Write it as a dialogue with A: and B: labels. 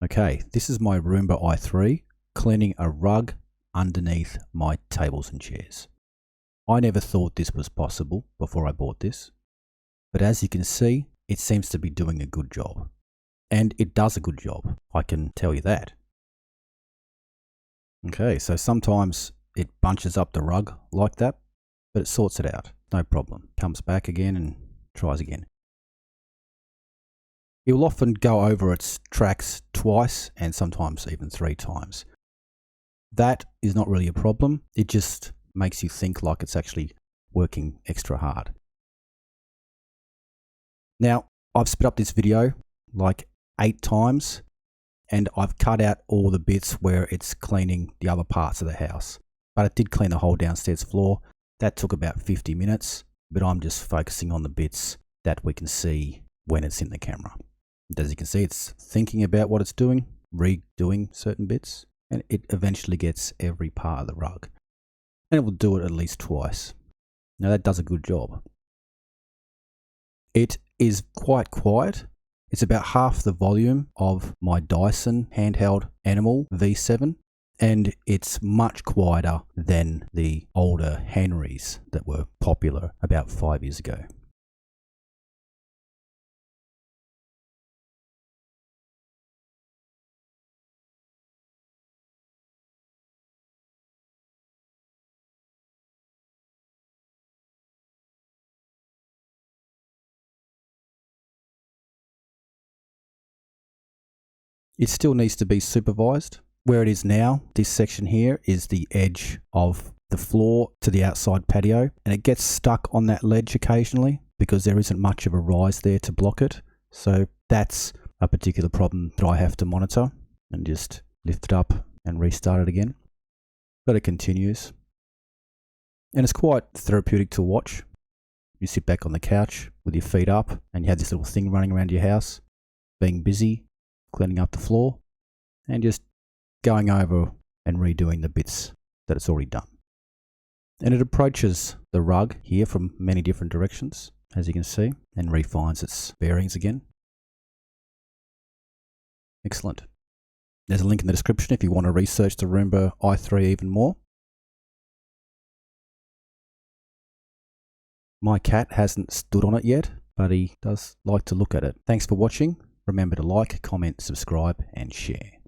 A: Okay, this is my Roomba i3 cleaning a rug underneath my tables and chairs. I never thought this was possible before I bought this, but as you can see, it seems to be doing a good job. And it does a good job, I can tell you that. Okay, so sometimes it bunches up the rug like that, but it sorts it out, no problem. Comes back again and tries again. It will often go over its tracks twice and sometimes even 3 times. That is not really a problem, it just makes you think like it's actually working extra hard. Now, I've sped up this video like 8 times and I've cut out all the bits where it's cleaning the other parts of the house. But it did clean the whole downstairs floor. That took about 50 minutes, but I'm just focusing on the bits that we can see when it's in the camera. As you can see, it's thinking about what it's doing, redoing certain bits, and it eventually gets every part of the rug. And it will do it at least twice. Now that does a good job. It is quite quiet. It's about half the volume of my Dyson handheld Animal V7, and it's much quieter than the older Henrys that were popular about 5 years ago. It still needs to be supervised. Where it is now, this section here is the edge of the floor to the outside patio, and it gets stuck on that ledge occasionally because there isn't much of a rise there to block it. So that's a particular problem that I have to monitor and just lift it up and restart it again. But it continues. And it's quite therapeutic to watch. You sit back on the couch with your feet up and you have this little thing running around your house, being busy, cleaning up the floor, and just going over and redoing the bits that it's already done. And it approaches the rug here from many different directions, as you can see, and refines its bearings again. Excellent. There's a link in the description if you want to research the Roomba i3 even more. My cat hasn't stood on it yet, but he does like to look at it. Thanks for watching. Remember to like, comment, subscribe, and share.